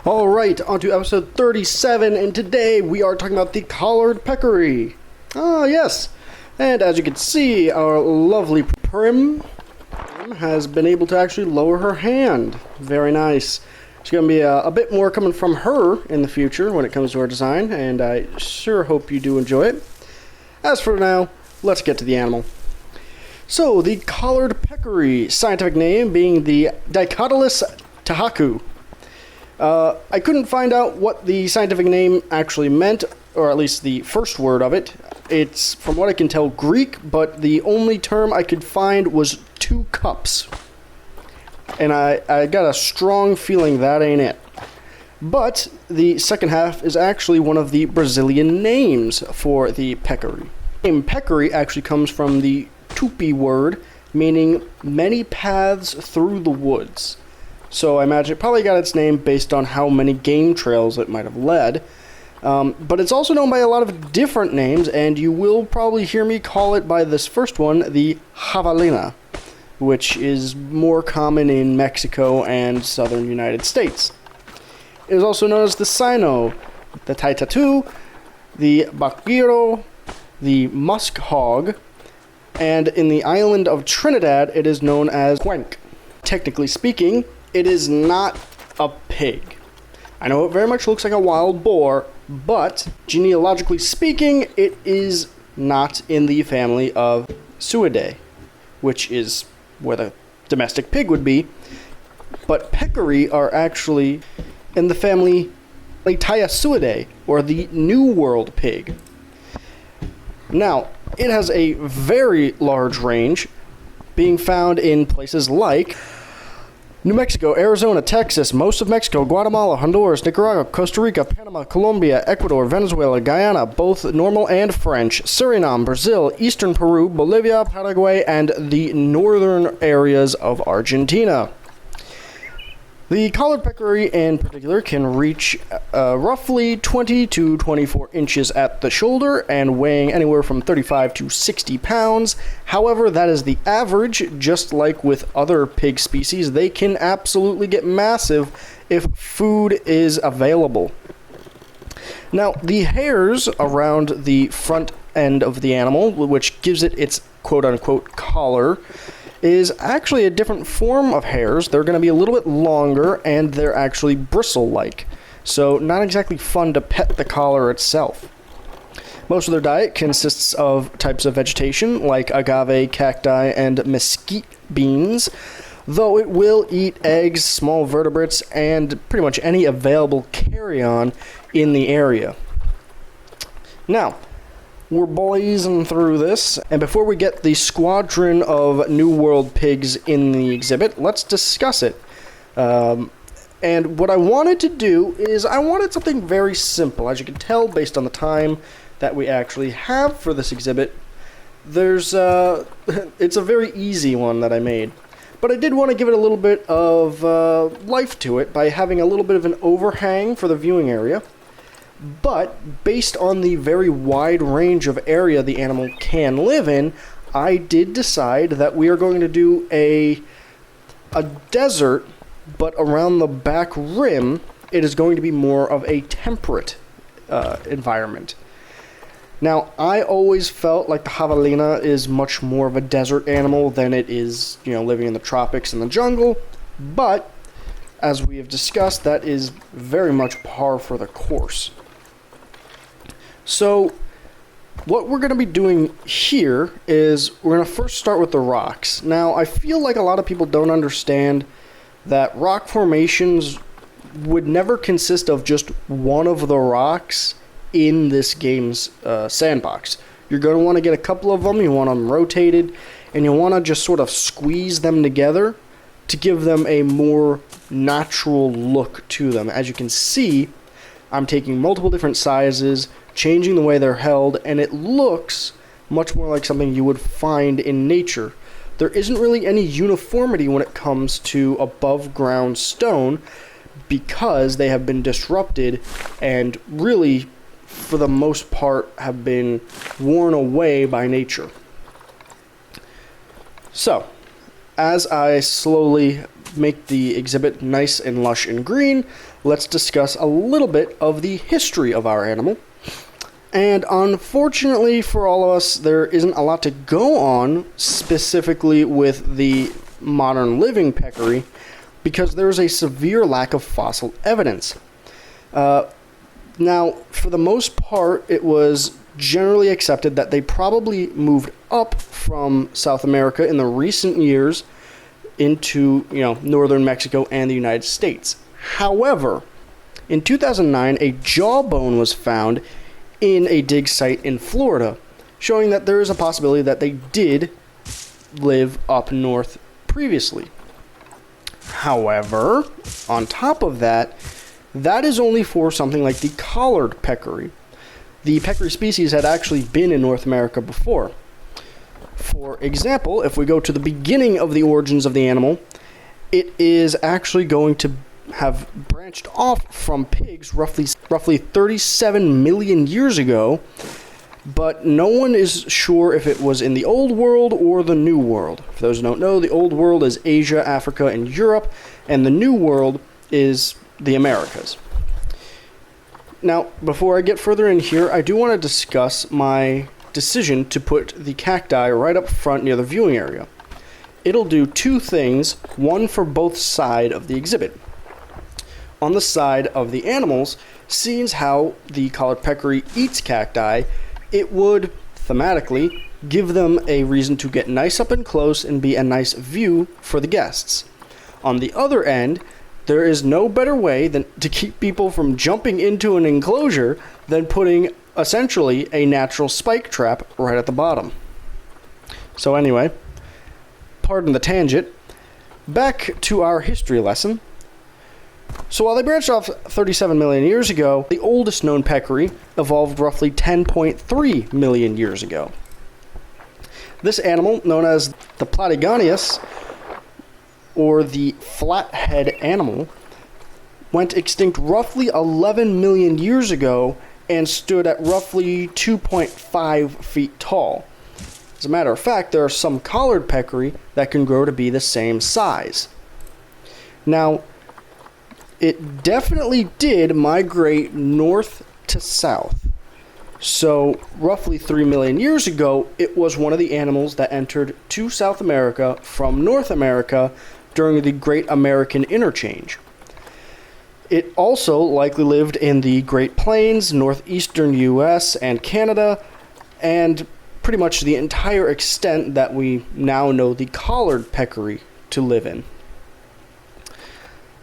Alright, on to episode 37, and today we are talking about the Collard Peccary. Ah, yes. And as you can see, our lovely Prim has been able to actually lower her hand. Very nice. There's going to be a bit more coming from her in the future when it comes to our design, and I sure hope you do enjoy it. As for now, let's get to the animal. So, the Collard Peccary, scientific name being the Dicotyledonous tahaku. I couldn't find out what the scientific name actually meant, or at least the first word of it. It's, from what I can tell, Greek, but the only term I could find was 2 cups. And I got a strong feeling that ain't it. But the second half is actually one of the Brazilian names for the peccary. The name peccary actually comes from the Tupi word, meaning many paths through the woods. So I imagine it probably got its name based on how many game trails it might have led. But it's also known by a lot of different names, and you will probably hear me call it by this first one, the javelina, which is more common in Mexico and southern United States. It is also known as the sino, the taitatu, the baquiro, the musk hog, and in the island of Trinidad it is known as cuenc. Technically speaking, it is not a pig. I know it very much looks like a wild boar, but genealogically speaking, it is not in the family of Suidae, which is where the domestic pig would be. But peccary are actually in the family Suidae, or the New World pig. Now, it has a very large range, being found in places like New Mexico, Arizona, Texas, most of Mexico, Guatemala, Honduras, Nicaragua, Costa Rica, Panama, Colombia, Ecuador, Venezuela, Guyana, both normal and French, Suriname, Brazil, eastern Peru, Bolivia, Paraguay, and the northern areas of Argentina. The Collard Peccary in particular can reach roughly 20 to 24 inches at the shoulder and weighing anywhere from 35 to 60 pounds. However, that is the average. Just like with other pig species, they can absolutely get massive if food is available. Now, the hairs around the front end of the animal, which gives it its quote-unquote collar, is actually a different form of hairs. They're going to be a little bit longer, and they're actually bristle-like. So not exactly fun to pet the collar itself. Most of their diet consists of types of vegetation, like agave, cacti, and mesquite beans, though it will eat eggs, small vertebrates, and pretty much any available carrion in the area. Now, we're blazing through this, and before we get the squadron of New World pigs in the exhibit, let's discuss it. And what I wanted to do is I wanted something very simple. As you can tell, based on the time that we actually have for this exhibit, it's a very easy one that I made. But I did want to give it a little bit of life to it by having a little bit of an overhang for the viewing area. But based on the very wide range of area the animal can live in, I did decide that we are going to do a desert, but around the back rim, it is going to be more of a temperate environment. Now, I always felt like the javelina is much more of a desert animal than it is, living in the tropics and the jungle, but as we have discussed, that is very much par for the course. So, what we're going to be doing here is we're going to first start with the rocks. Now, I feel like a lot of people don't understand that rock formations would never consist of just one of the rocks in this game's sandbox. You're going to want to get a couple of them, you want them rotated, and you want to just sort of squeeze them together to give them a more natural look to them. As you can see, I'm taking multiple different sizes, changing the way they're held, and it looks much more like something you would find in nature. There isn't really any uniformity when it comes to above ground stone because they have been disrupted and really, for the most part, have been worn away by nature. So, as I slowly make the exhibit nice and lush and green, let's discuss a little bit of the history of our animal. And unfortunately for all of us, there isn't a lot to go on specifically with the modern living peccary because there's a severe lack of fossil evidence. Now, for the most part, it was generally accepted that they probably moved up from South America in the recent years into, northern Mexico and the United States. However, in 2009, a jawbone was found in a dig site in Florida, showing that there is a possibility that they did live up north previously. However, on top of that, that is only for something like the Collard Peccary. The peccary species had actually been in North America before. For example, if we go to the beginning of the origins of the animal, it is actually going to have branched off from pigs roughly 37 million years ago, but no one is sure if it was in the Old World or the New World. For those who don't know, the Old World is Asia, Africa, and Europe, and the New World is the Americas. Now, before I get further in here, I do want to discuss my decision to put the cacti right up front near the viewing area. It'll do two things, one for both sides of the exhibit. On the side of the animals, seeing how the Collard Peccary eats cacti, it would, thematically, give them a reason to get nice up and close and be a nice view for the guests. On the other end, there is no better way than to keep people from jumping into an enclosure than putting, essentially, a natural spike trap right at the bottom. So anyway, pardon the tangent, back to our history lesson. So while they branched off 37 million years ago, the oldest known peccary evolved roughly 10.3 million years ago. This animal, known as the Platygonus, or the flathead animal, went extinct roughly 11 million years ago and stood at roughly 2.5 feet tall. As a matter of fact, there are some Collard Peccary that can grow to be the same size. Now, it definitely did migrate north to south. So, roughly 3 million years ago, it was one of the animals that entered to South America from North America during the Great American Interchange. It also likely lived in the Great Plains, northeastern US, and Canada, and pretty much the entire extent that we now know the Collard Peccary to live in.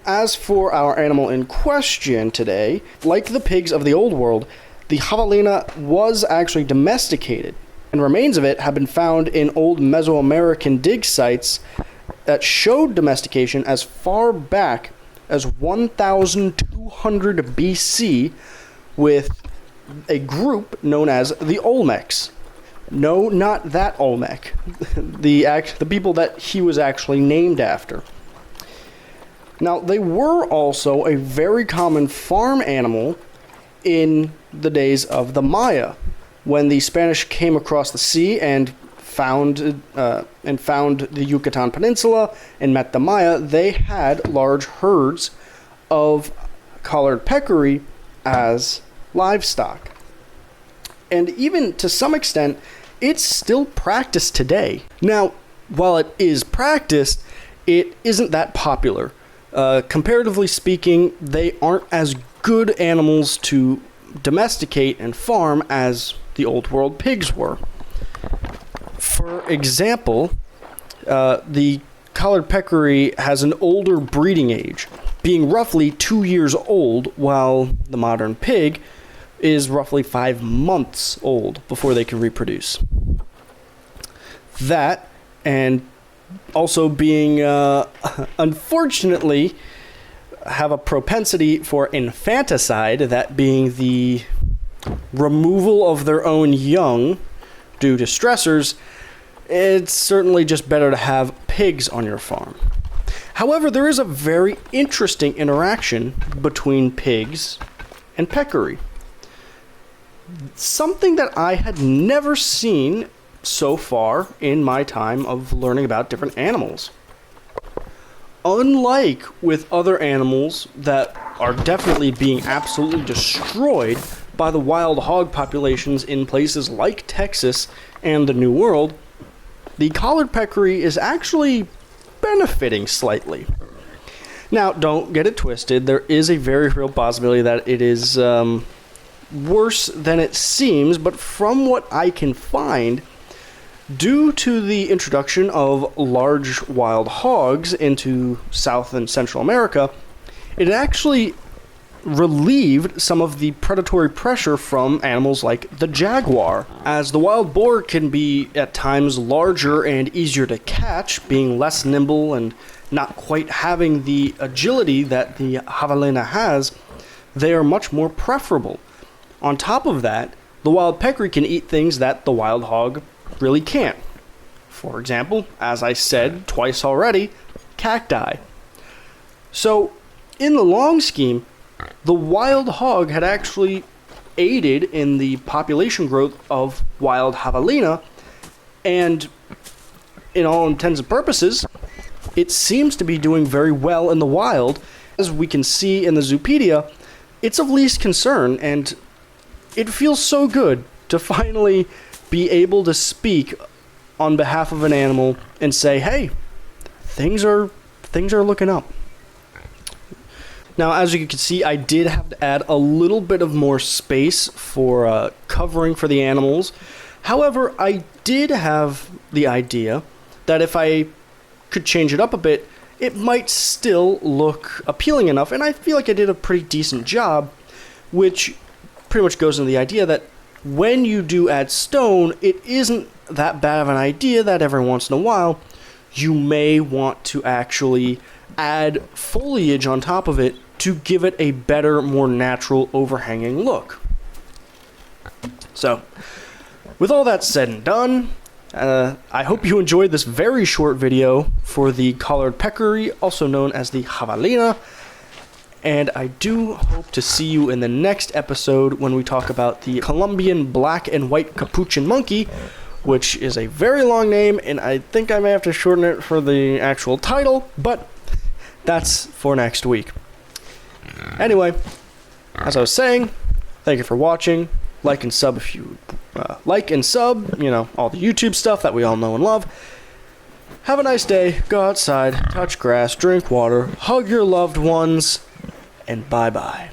As for our animal in question today, like the pigs of the Old World, the javelina was actually domesticated, and remains of it have been found in old Mesoamerican dig sites that showed domestication as far back as 1200 BC with a group known as the Olmecs. No, not that Olmec. The people that he was actually named after. Now, they were also a very common farm animal in the days of the Maya, when the Spanish came across the sea and found the Yucatan Peninsula and met the Maya. They had large herds of Collard Peccary as livestock. And even to some extent, it's still practiced today. Now, while it is practiced, it isn't that popular. Comparatively speaking, they aren't as good animals to domesticate and farm as the Old World pigs were. For example, the Collard Peccary has an older breeding age, being roughly 2 years old, while the modern pig is roughly 5 months old before they can reproduce. That, and also being, unfortunately, have a propensity for infanticide, that being the removal of their own young due to stressors, it's certainly just better to have pigs on your farm. However, there is a very interesting interaction between pigs and peccary. Something that I had never seen so far in my time of learning about different animals. unlike with other animals that are definitely being absolutely destroyed by the wild hog populations in places like Texas and the New World, the collared peccary is actually benefiting slightly. Now, don't get it twisted. There is a very real possibility that it is worse than it seems, but from what I can find, due to the introduction of large wild hogs into South and Central America, it actually relieved some of the predatory pressure from animals like the jaguar, as the wild boar can be at times larger and easier to catch, being less nimble and not quite having the agility that the javelina has. They are much more preferable. On top of that, the wild peccary can eat things that the wild hog really can't. For example, as I said twice already, cacti. So, in the long scheme, the wild hog had actually aided in the population growth of wild javelina, and in all intents and purposes, it seems to be doing very well in the wild. As we can see in the Zoopedia, it's of least concern, and it feels so good to finally be able to speak on behalf of an animal and say, hey, things are looking up. Now, as you can see, I did have to add a little bit of more space for covering for the animals. However, I did have the idea that if I could change it up a bit, it might still look appealing enough, and I feel like I did a pretty decent job, which pretty much goes into the idea that when you do add stone, it isn't that bad of an idea that every once in a while you may want to actually add foliage on top of it to give it a better, more natural overhanging look. So, with all that said and done, I hope you enjoyed this very short video for the collared peccary, also known as the javelina, and I do hope to see you in the next episode when we talk about the Colombian black and white capuchin monkey, which is a very long name, and I think I may have to shorten it for the actual title, but that's for next week. Anyway, as I was saying, thank you for watching. Like and sub if you like and sub, all the YouTube stuff that we all know and love. Have a nice day. Go outside, touch grass, drink water, hug your loved ones, and bye-bye.